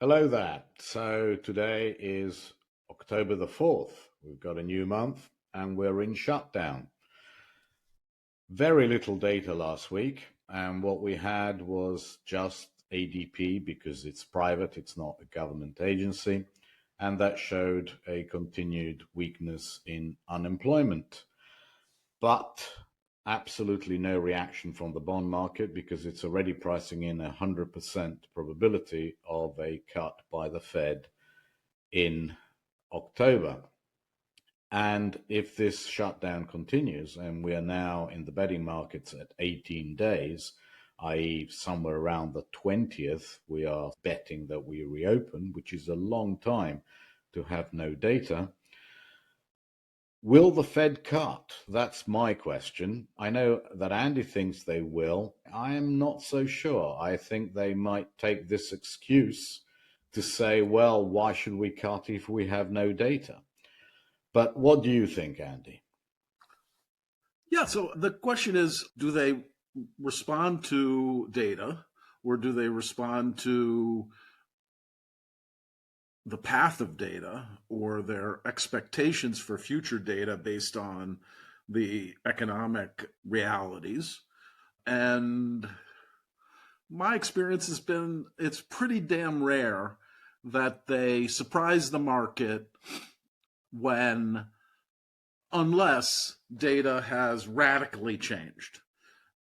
Hello there. So today is October the 4th. We've got a new month and we're in shutdown. Very little data last week, and what we had was just ADP because it's private, it's not a government agency, and that showed a continued weakness in unemployment. But absolutely no reaction from the bond market because it's already pricing in 100% probability of a cut by the Fed in October. And if this shutdown continues, and we are now in the betting markets at 18 days, i.e., somewhere around the 20th, we are betting that we reopen, which is a long time to have no data. Will the Fed cut? That's my question. I know that Andy thinks they will. I am not so sure. I think they might take this excuse to say, well, why should we cut if we have no data? But what do you think, Andy? Yeah, so the question is, do they respond to data or do they respond to the path of data or their expectations for future data based on the economic realities? And my experience has been it's pretty damn rare that they surprise the market unless data has radically changed.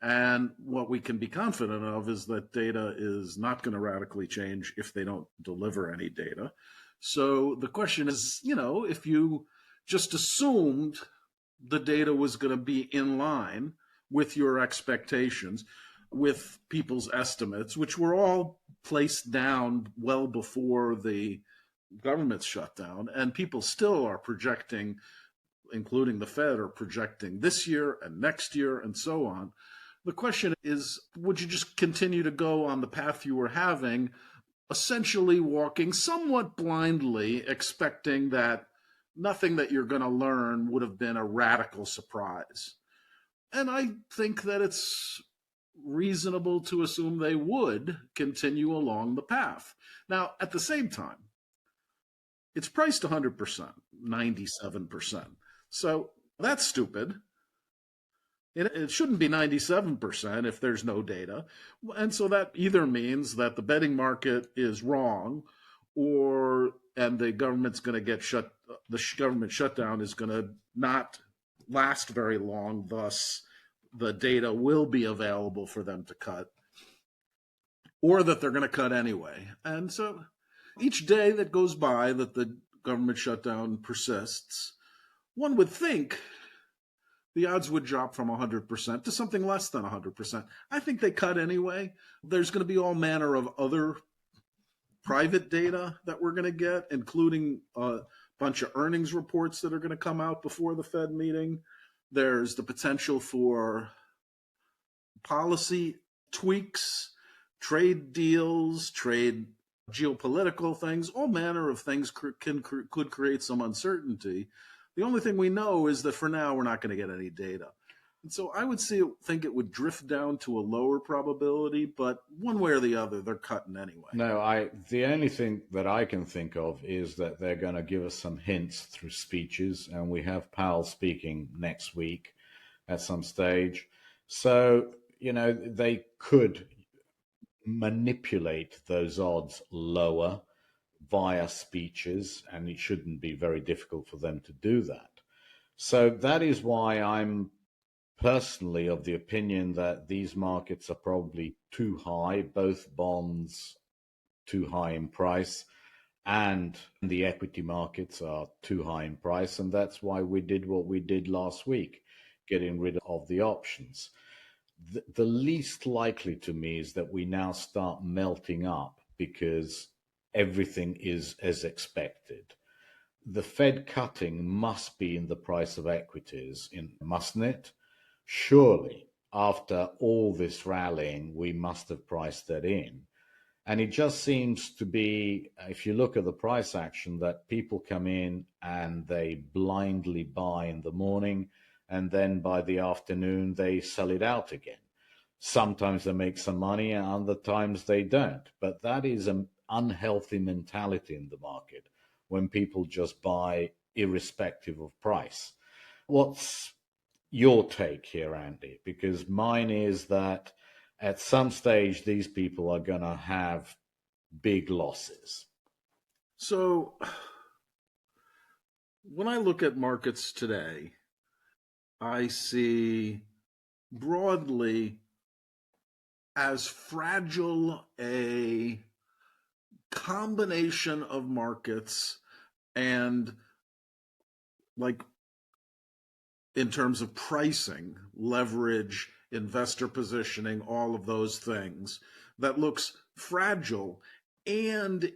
And what we can be confident of is that data is not going to radically change if they don't deliver any data. So the question is, if you just assumed the data was going to be in line with your expectations, with people's estimates, which were all placed down well before the government's shutdown, and people still are projecting, including the Fed, are projecting this year and next year and so on. The question is, would you just continue to go on the path you were having, essentially walking somewhat blindly, expecting that nothing that you're going to learn would have been a radical surprise? And I think that it's reasonable to assume they would continue along the path. Now, at the same time, it's priced 100%, 97%. So that's stupid. It shouldn't be 97% if there's no data. And so that either means that the betting market is wrong and the government's going to get shut, the government shutdown is going to not last very long. Thus, the data will be available for them to cut, or that they're going to cut anyway. And so each day that goes by that the government shutdown persists, one would think the odds would drop from 100% to something less than 100%. I think they cut anyway. There's going to be all manner of other private data that we're going to get, including a bunch of earnings reports that are going to come out before the Fed meeting. There's the potential for policy tweaks, trade deals, trade geopolitical things, all manner of things could create some uncertainty. The only thing we know is that for now, we're not going to get any data. And so I would think it would drift down to a lower probability, but one way or the other, they're cutting anyway. No, the only thing that I can think of is that they're going to give us some hints through speeches, and we have Powell speaking next week at some stage. So, they could manipulate those odds lower via speeches, and it shouldn't be very difficult for them to do that. So that is why I'm personally of the opinion that these markets are probably too high, both bonds too high in price, and the equity markets are too high in price, and that's why we did what we did last week, getting rid of the options. The least likely to me is that we now start melting up because everything is as expected. The Fed cutting must be in the price of equities, mustn't it? Surely, after all this rallying, we must have priced that in. And it just seems to be, if you look at the price action, that people come in and they blindly buy in the morning, and then by the afternoon, they sell it out again. Sometimes they make some money, and other times they don't. But that is unhealthy mentality in the market when people just buy irrespective of price. What's your take here, Andy? Because mine is that at some stage, these people are going to have big losses. So when I look at markets today, I see broadly as fragile a combination of markets and, like, in terms of pricing, leverage, investor positioning, all of those things, that looks fragile and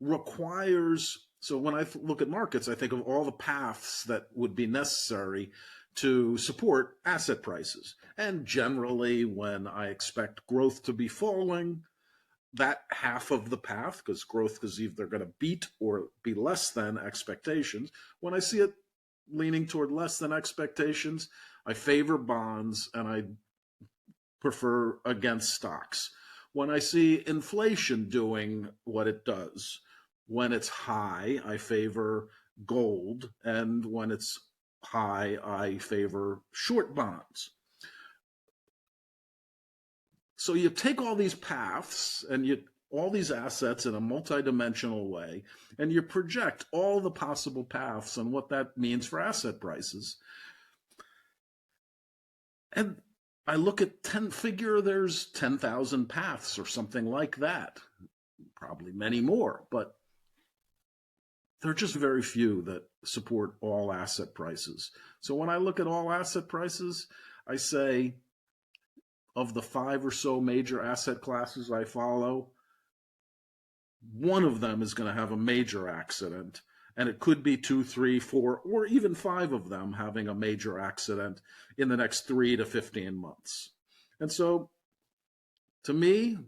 requires. So when I look at markets, I think of all the paths that would be necessary to support asset prices. And generally, when I expect growth to be falling, that half of the path, because growth is either going to beat or be less than expectations, when I see it leaning toward less than expectations, I favor bonds and I prefer against stocks. When I see inflation doing what it does, when it's high, I favor gold, and when it's high, I favor short bonds. So you take all these paths and all these assets in a multidimensional way, and you project all the possible paths and what that means for asset prices. And I look at there's 10,000 paths or something like that. Probably many more, but there are just very few that support all asset prices. So when I look at all asset prices, I say, of the 5 or so major asset classes I follow, one of them is going to have a major accident, and it could be 2, 3, 4, or even 5 of them having a major accident in the next 3 to 15 months. And so, to me,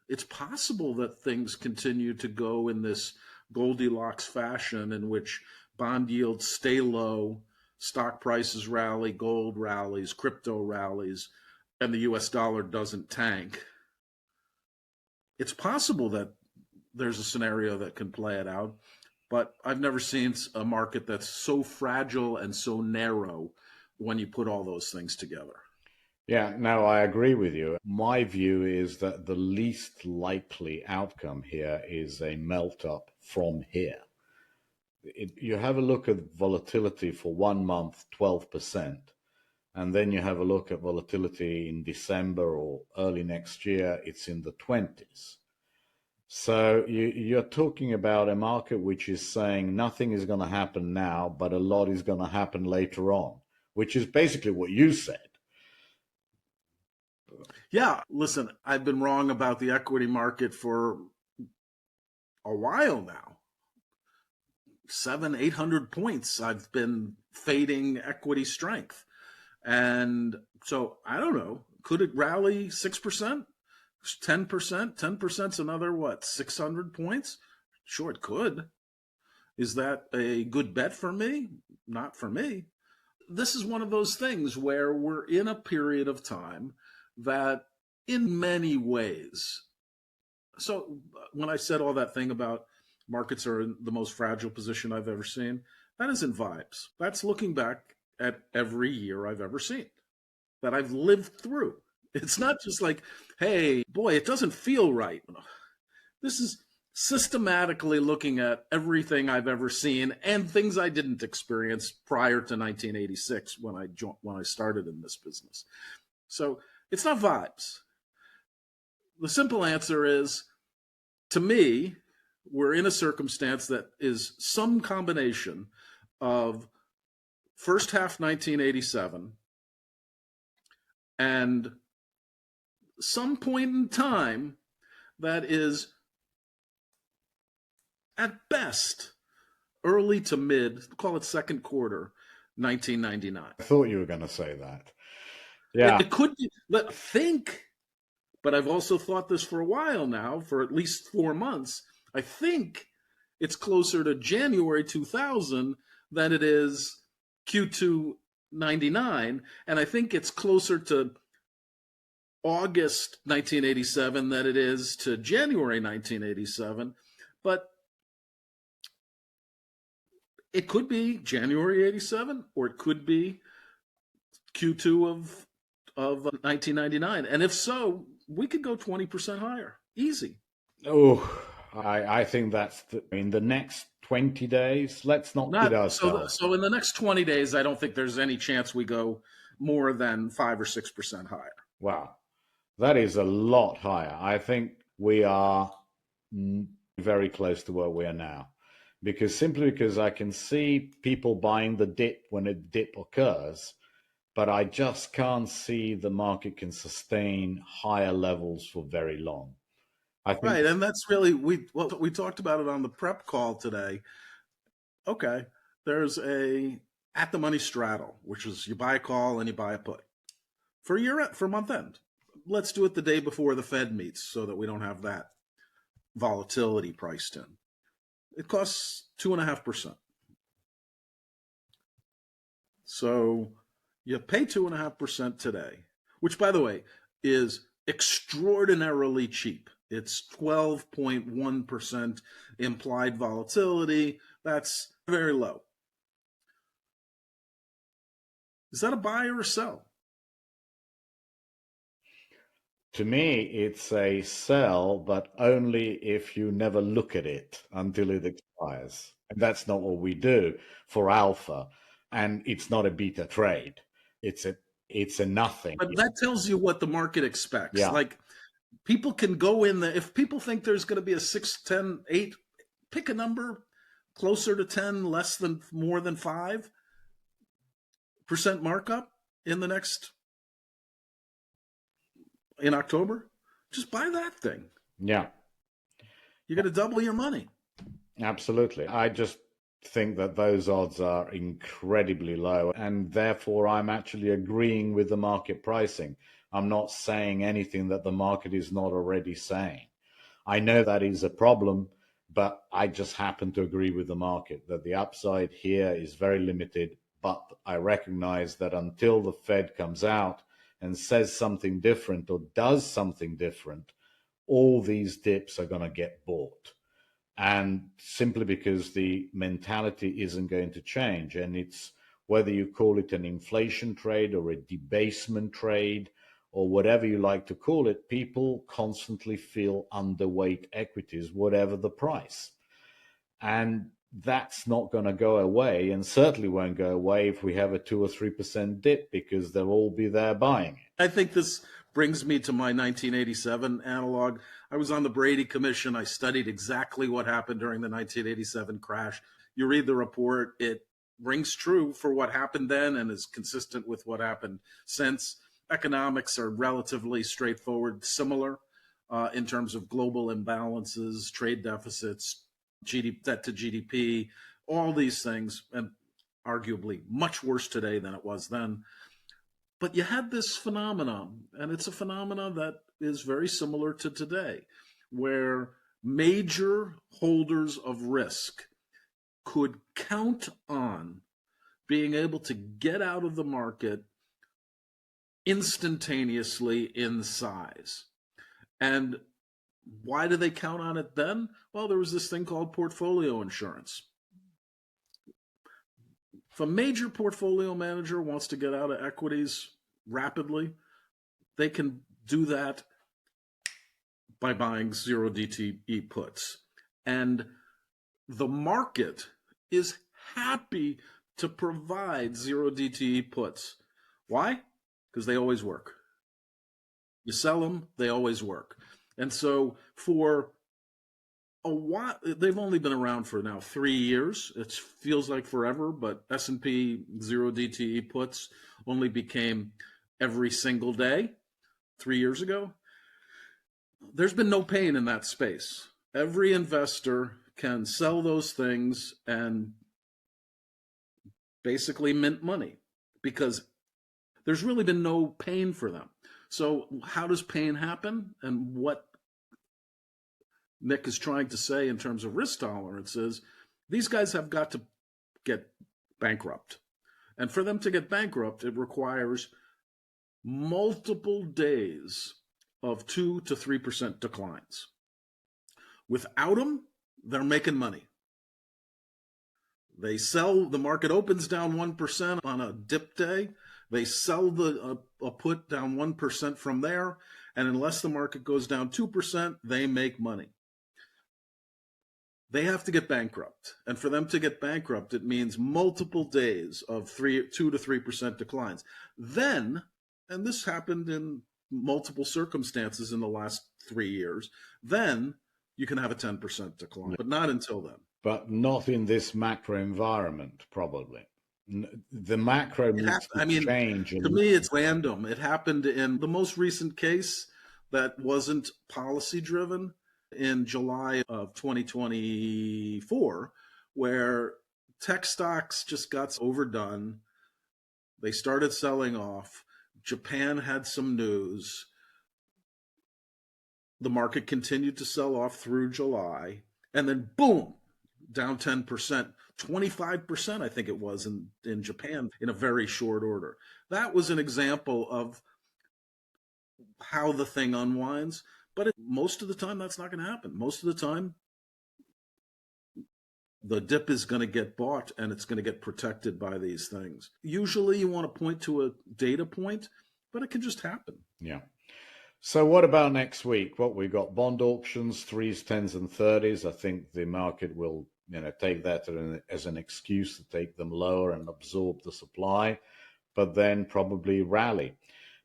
it's possible that things continue to go in this Goldilocks fashion in which bond yields stay low, stock prices rally, gold rallies, crypto rallies, and the US dollar doesn't tank. It's possible that there's a scenario that can play it out, but I've never seen a market that's so fragile and so narrow when you put all those things together. Yeah, no, I agree with you. My view is that the least likely outcome here is a melt up from here. You have a look at volatility for 1 month, 12%, and then you have a look at volatility in December or early next year, it's in the 20s. So you're talking about a market which is saying nothing is going to happen now, but a lot is going to happen later on, which is basically what you said. Yeah, listen, I've been wrong about the equity market for a while now. 700, 800 points I've been fading equity strength. And so I don't know, could it rally 6%? 10%? 10%'s another, what, 600 points? Sure, it could. Is that a good bet for me? Not for me. This is one of those things where we're in a period of time that in many ways. So when I said all that thing about markets are in the most fragile position I've ever seen, that isn't vibes. That's looking back at every year I've ever seen that I've lived through. It's not just like, hey, boy, it doesn't feel right. This is systematically looking at everything I've ever seen and things I didn't experience prior to 1986 when I started in this business. So it's not vibes. The simple answer is, to me, we're in a circumstance that is some combination of first half 1987 and some point in time that is at best early to mid, call it second quarter 1999. I thought you were going to say that. Yeah. It could be, but I've also thought this for a while now, for at least 4 months. I think it's closer to January 2000 than it is Q2 99, and I think it's closer to August 1987 than it is to January 1987, but it could be January 87 or it could be Q2 of 1999. And if so, we could go 20% higher. Easy. Oh, I think that's in the next 20 days. Let's not kid Not so ourselves. so in the next 20 days, I don't think there's any chance we go more than 5 or 6% higher. Wow, that is a lot higher. I think we are very close to where we are now. Because simply because I can see people buying the dip when a dip occurs, but I just can't see the market can sustain higher levels for very long. I think, Right, and that's really we talked about it on the prep call today. Okay, there's a at the money straddle, which is you buy a call and you buy a put for month end. Let's do it the day before the Fed meets so that we don't have that volatility priced in. It costs 2.5%. So you pay 2.5% today, which by the way is extraordinarily cheap. It's 12.1% implied volatility. That's very low. Is that a buy or a sell? to me, it's a sell, but only if you never look at it until it expires. And that's not what we do for alpha. And it's not a beta trade. It's a it's a nothing. But that tells you what the market expects. Yeah. Like people can go in there. If people think there's going to be a 6, 10, 8, pick a number closer to 10, less than more than 5% markup in the next in October, just buy that thing. Yeah. You're going to double your money. Absolutely. I just think that those odds are incredibly low, and therefore I'm actually agreeing with the market pricing. I'm not saying anything that the market is not already saying. I know that is a problem, but I just happen to agree with the market that the upside here is very limited. But I recognize that until the Fed comes out and says something different or does something different, all these dips are going to get bought. And simply because the mentality isn't going to change. And it's whether you call it an inflation trade or a debasement trade or whatever you like to call it, people constantly feel underweight equities, whatever the price. And that's not going to go away, and certainly won't go away if we have a 2 or 3% dip, because they'll all be there buying it. I think this brings me to my 1987 analog. I was on the Brady Commission. I studied exactly what happened during the 1987 crash. You read the report, it rings true for what happened then and is consistent with what happened since. Economics are relatively straightforward, similar in terms of global imbalances, trade deficits, debt to GDP, all these things, and arguably much worse today than it was then. But you had this phenomenon, and it's a phenomenon that is very similar to today, where major holders of risk could count on being able to get out of the market instantaneously in size. And why do they count on it then? Well, there was this thing called portfolio insurance. If a major portfolio manager wants to get out of equities rapidly, they can do that by buying zero DTE puts. And the market is happy to provide zero DTE puts. Why? Because they always work. You sell them, they always work. And so for a while, they've only been around for now 3 years. It feels like forever, but S&P zero DTE puts only became every single day 3 years ago. There's been no pain in that space. Every investor can sell those things and basically mint money because there's really been no pain for them. So how does pain happen? And what Nick is trying to say in terms of risk tolerance is these guys have got to get bankrupt. And for them to get bankrupt, it requires multiple days of 2 to 3% declines. Without them, they're making money. They sell, the market opens down 1% on a dip day. They sell a put down 1% from there. And unless the market goes down 2%, they make money. They have to get bankrupt. And for them to get bankrupt, it means multiple days of 2 to 3% declines. Then, and this happened in multiple circumstances in the last 3 years, then you can have a 10% decline, but not until then. But not in this macro environment, probably. The macro needs to change. To me, it's random. It happened in the most recent case that wasn't policy driven in July of 2024, where tech stocks just got overdone. They started selling off. Japan had some news. The market continued to sell off through July, and then boom, down 10%, 25%, I think it was in Japan in a very short order. That was an example of how the thing unwinds. But most of the time, that's not going to happen. Most of the time, the dip is going to get bought and it's going to get protected by these things. Usually you want to point to a data point, but it can just happen. Yeah. So what about next week? What we've got bond auctions, 3s, 10s, and 30s. I think the market will take that as an excuse to take them lower and absorb the supply, but then probably rally.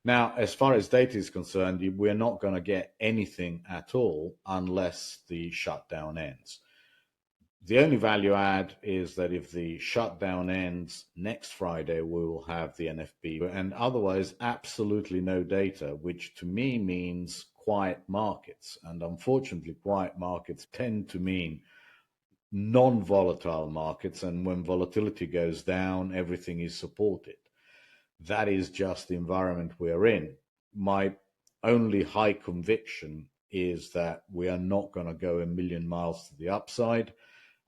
Now, as far as data is concerned, we're not going to get anything at all unless the shutdown ends. The only value add is that if the shutdown ends next Friday, we will have the NFP, and otherwise absolutely no data, which to me means quiet markets. And unfortunately, quiet markets tend to mean non-volatile markets, and when volatility goes down, everything is supported. That is just the environment we're in. My only high conviction is that we are not going to go a million miles to the upside,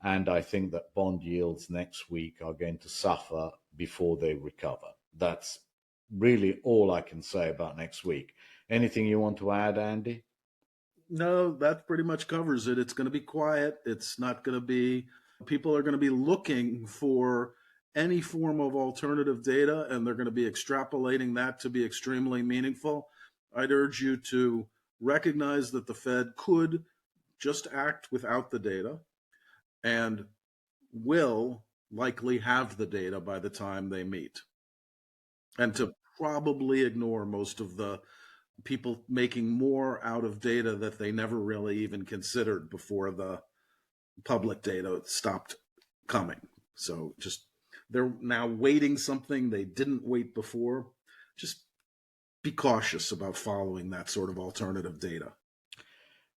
and I think that bond yields next week are going to suffer before they recover. That's really all I can say about next week. Anything you want to add, Andy? No, that pretty much covers it. It's going to be quiet. It's not going to be, people are going to be looking for any form of alternative data, and they're going to be extrapolating that to be extremely meaningful. I'd urge you to recognize that the Fed could just act without the data and will likely have the data by the time they meet, and to probably ignore most of the people making more out of data that they never really even considered before the public data stopped coming. So just, they're now waiting something they didn't wait before. Just be cautious about following that sort of alternative data.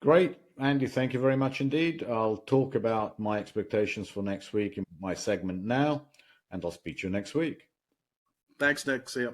Great. Andy, thank you very much indeed. I'll talk about my expectations for next week in my segment now, and I'll speak to you next week. Thanks, Nick. See ya.